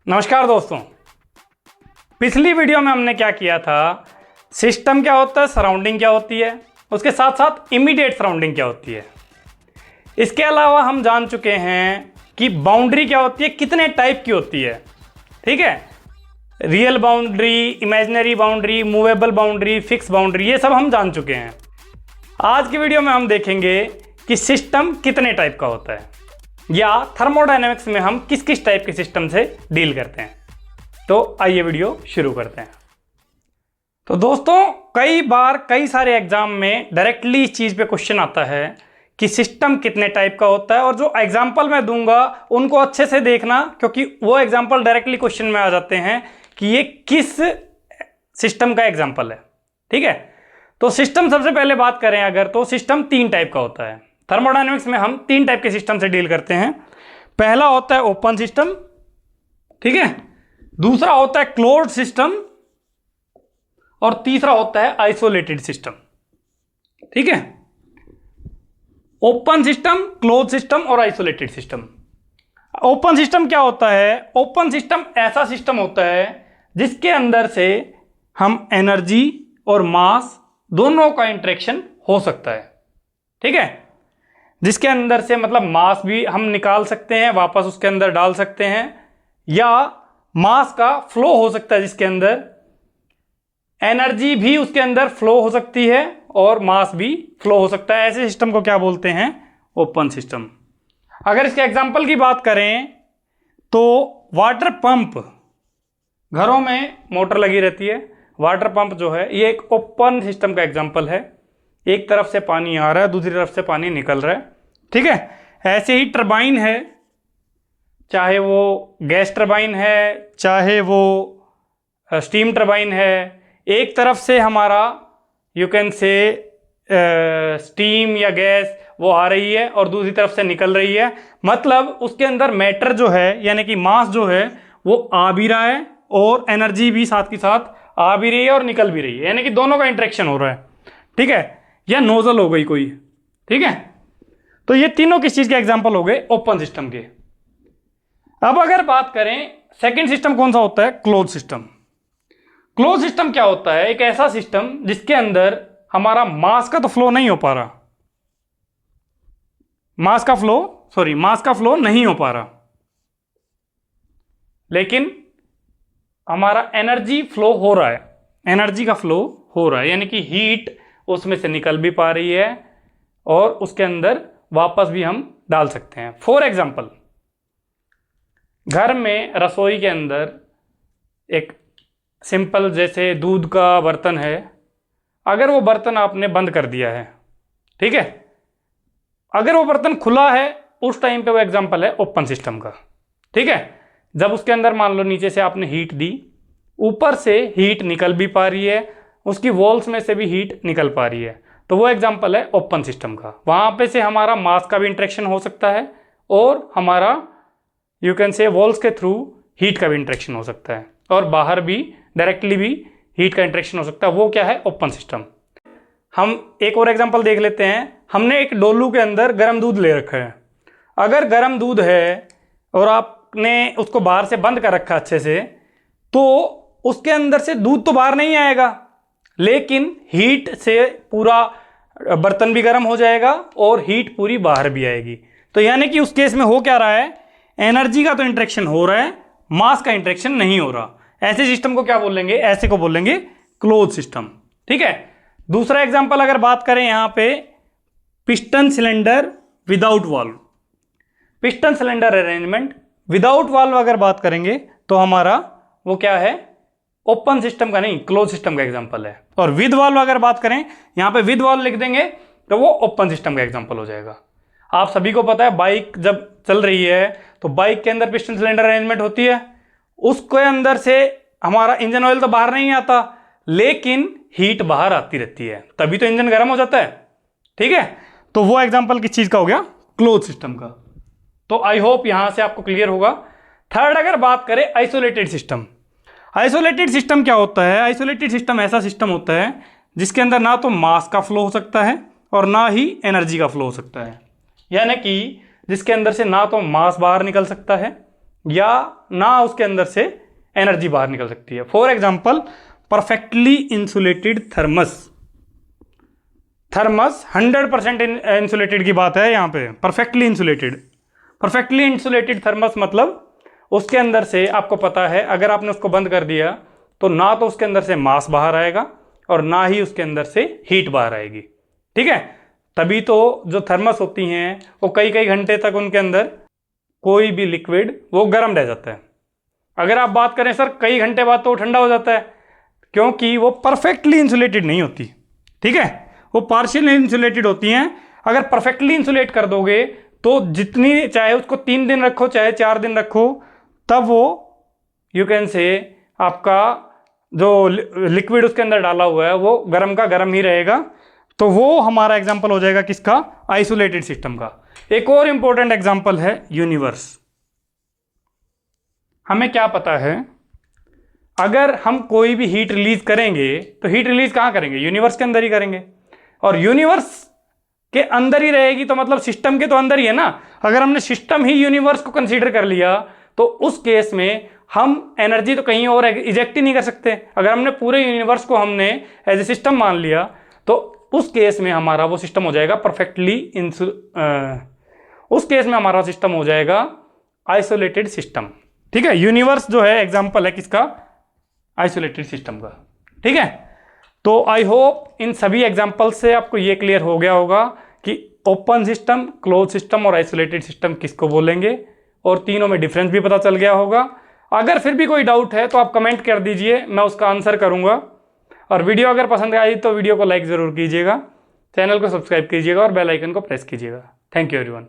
नमस्कार दोस्तों, पिछली वीडियो में हमने क्या किया था, सिस्टम क्या होता है, सराउंडिंग क्या होती है, उसके साथ साथ इमीडिएट सराउंडिंग क्या होती है। इसके अलावा हम जान चुके हैं कि बाउंड्री क्या होती है, कितने टाइप की होती है। ठीक है, real boundary, imaginary boundary, movable boundary, fix boundary, ये सब हम जान चुके हैं। आज की वीडियो में हम देखेंगे कि सिस्टम कितने टाइप का होता है या थर्मोडायनेमिक्स में हम किस किस टाइप के सिस्टम से डील करते हैं। तो आइए वीडियो शुरू करते हैं। तो दोस्तों, कई बार कई सारे एग्जाम में डायरेक्टली इस चीज़ पे क्वेश्चन आता है कि सिस्टम कितने टाइप का होता है, और जो एग्जाम्पल मैं दूंगा उनको अच्छे से देखना, क्योंकि वो एग्जाम्पल डायरेक्टली क्वेश्चन में आ जाते हैं कि ये किस सिस्टम का एग्जाम्पल है। ठीक है, तो सिस्टम सबसे पहले बात करें अगर, तो सिस्टम 3 टाइप का होता है। थर्मोडायनेमिक्स में हम 3 टाइप के सिस्टम से डील करते हैं। पहला होता है ओपन सिस्टम, ठीक है, दूसरा होता है क्लोज्ड सिस्टम, और तीसरा होता है आइसोलेटेड सिस्टम। ठीक है, ओपन सिस्टम, क्लोज्ड सिस्टम और आइसोलेटेड सिस्टम। ओपन सिस्टम क्या होता है? ओपन सिस्टम ऐसा सिस्टम होता है जिसके अंदर से हम एनर्जी और मास दोनों का इंटरेक्शन हो सकता है। ठीक है, जिसके अंदर से मतलब मास भी हम निकाल सकते हैं, वापस उसके अंदर डाल सकते हैं, या मास का फ्लो हो सकता है, जिसके अंदर एनर्जी भी उसके अंदर फ्लो हो सकती है और मास भी फ्लो हो सकता है। ऐसे सिस्टम को क्या बोलते हैं? Open system. अगर इसके एग्जांपल की बात करें तो वाटर पंप, घरों में मोटर लगी रहती है, वाटर पंप जो है ये एक ओपन सिस्टम का एग्जांपल है। एक तरफ से पानी आ रहा है, दूसरी तरफ से पानी निकल रहा है। ठीक है, ऐसे ही टरबाइन है, चाहे वो गैस टरबाइन है, चाहे वो स्टीम टरबाइन है। एक तरफ से हमारा यू कैन से स्टीम या गैस वो आ रही है और दूसरी तरफ से निकल रही है, मतलब उसके अंदर मैटर जो है यानी कि मास जो है वो आ भी रहा है और एनर्जी भी साथ के साथ आ भी रही है और निकल भी रही है, यानी कि दोनों का इंटरेक्शन हो रहा है। ठीक है, या नोजल हो गई कोई। ठीक है, तो ये तीनों किस चीज के एग्जांपल हो गए? ओपन सिस्टम के। अब अगर बात करें सेकंड सिस्टम कौन सा होता है? Close system. क्लोज सिस्टम क्या होता है? एक ऐसा सिस्टम जिसके अंदर हमारा मास का तो फ्लो नहीं हो पा रहा, मास का फ्लो नहीं हो पा रहा, लेकिन हमारा एनर्जी फ्लो हो रहा है, एनर्जी का फ्लो हो रहा है, यानी कि हीट उसमें से निकल भी पा रही है और उसके अंदर वापस भी हम डाल सकते हैं। फॉर एग्जाम्पल, घर में रसोई के अंदर एक सिंपल जैसे दूध का बर्तन है, अगर वो बर्तन आपने बंद कर दिया है, ठीक है, अगर वो बर्तन खुला है उस टाइम पे वो एग्जाम्पल है ओपन सिस्टम का। ठीक है, जब उसके अंदर मान लो नीचे से आपने हीट दी, ऊपर से हीट निकल भी पा रही है, उसकी वॉल्स में से भी हीट निकल पा रही है, तो वो एग्जाम्पल है ओपन सिस्टम का। वहाँ पे से हमारा मास का भी इंटरेक्शन हो सकता है और हमारा यू कैन से वॉल्स के थ्रू हीट का भी इंटरेक्शन हो सकता है, और बाहर भी डायरेक्टली भी हीट का इंटरेक्शन हो सकता है। वो क्या है? Open system. हम एक और एग्जाम्पल देख लेते हैं। हमने एक डोलू के अंदर गर्म दूध ले रखा है, अगर गर्म दूध है और आपने उसको बाहर से बंद कर रखा अच्छे से, तो उसके अंदर से दूध तो बाहर नहीं आएगा, लेकिन हीट से पूरा बर्तन भी गर्म हो जाएगा और हीट पूरी बाहर भी आएगी। तो यानी कि उस केस में हो क्या रहा है? एनर्जी का तो इंटरेक्शन हो रहा है, मास का इंटरेक्शन नहीं हो रहा। ऐसे सिस्टम को क्या बोलेंगे? ऐसे को बोलेंगे क्लोज सिस्टम। ठीक है, दूसरा एग्जांपल अगर बात करें यहां पे, piston cylinder without valve. Piston cylinder arrangement without valve अगर बात करेंगे तो हमारा वो क्या है? ओपन सिस्टम का नहीं, क्लोज सिस्टम का एग्जांपल है। और विद वाल्व अगर बात करें, यहां पे विद वाल्व लिख देंगे तो वो ओपन सिस्टम का एग्जांपल हो जाएगा। आप सभी को पता है, बाइक जब चल रही है तो बाइक के अंदर पिस्टन सिलेंडर अरेंजमेंट होती है, उसके अंदर से हमारा इंजन ऑयल तो बाहर नहीं आता, लेकिन हीट बाहर आती रहती है, तभी तो इंजन गर्म हो जाता है। ठीक है, तो वो एग्जांपल किस चीज का हो गया? क्लोज सिस्टम का। तो आई होप यहां से आपको क्लियर होगा। थर्ड अगर बात करें आइसोलेटेड सिस्टम। आइसोलेटेड सिस्टम क्या होता है? आइसोलेटेड सिस्टम ऐसा सिस्टम होता है जिसके अंदर ना तो मास का फ्लो हो सकता है और ना ही एनर्जी का फ्लो हो सकता है, यानी कि जिसके अंदर से ना तो मास बाहर निकल सकता है या ना उसके अंदर से एनर्जी बाहर निकल सकती है। For example perfectly insulated thermos, 100% insulated की बात है यहाँ पे, परफेक्टली इंसुलेटेड थर्मस मतलब उसके अंदर से आपको पता है अगर आपने उसको बंद कर दिया तो ना तो उसके अंदर से मास बाहर आएगा और ना ही उसके अंदर से हीट बाहर आएगी। ठीक है, तभी तो जो थर्मस होती हैं वो कई कई घंटे तक उनके अंदर कोई भी लिक्विड वो गर्म रह जाता है। अगर आप बात करें सर कई घंटे बाद तो ठंडा हो जाता है, क्योंकि वो परफेक्टली इंसुलेटेड नहीं होती। ठीक है, वो पार्शियली इंसुलेटेड होती हैं। अगर परफेक्टली इंसुलेट कर दोगे तो जितनी, चाहे उसको 3 दिन रखो चाहे 4 दिन रखो, तब वो यू कैन से आपका जो लिक्विड उसके अंदर डाला हुआ है वो गर्म का गर्म ही रहेगा। तो वो हमारा एग्जांपल हो जाएगा किसका, आइसोलेटेड सिस्टम का। एक और इंपॉर्टेंट एग्जांपल है यूनिवर्स। हमें क्या पता है, अगर हम कोई भी हीट रिलीज करेंगे तो हीट रिलीज कहां करेंगे, यूनिवर्स के अंदर ही करेंगे, और यूनिवर्स के अंदर ही रहेगी तो मतलब सिस्टम के तो अंदर ही है ना। अगर हमने सिस्टम ही यूनिवर्स को कंसीडर कर लिया तो उस केस में हम एनर्जी तो कहीं और इजेक्ट ही नहीं कर सकते। अगर हमने पूरे यूनिवर्स को हमने एज ए सिस्टम मान लिया तो उस केस में हमारा वो सिस्टम हो जाएगा उस केस में हमारा सिस्टम हो जाएगा आइसोलेटेड सिस्टम। ठीक है, यूनिवर्स जो है एग्जांपल है किसका, आइसोलेटेड सिस्टम का। ठीक है, तो आई होप इन सभी एग्जांपल से आपको ये क्लियर हो गया होगा कि ओपन सिस्टम, क्लोज सिस्टम और आइसोलेटेड सिस्टम किसको बोलेंगे, और तीनों में डिफरेंस भी पता चल गया होगा। अगर फिर भी कोई डाउट है तो आप कमेंट कर दीजिए, मैं उसका आंसर करूंगा। और वीडियो अगर पसंद आई तो वीडियो को लाइक ज़रूर कीजिएगा, चैनल को सब्सक्राइब कीजिएगा और बेल आइकन को प्रेस कीजिएगा। Thank you everyone.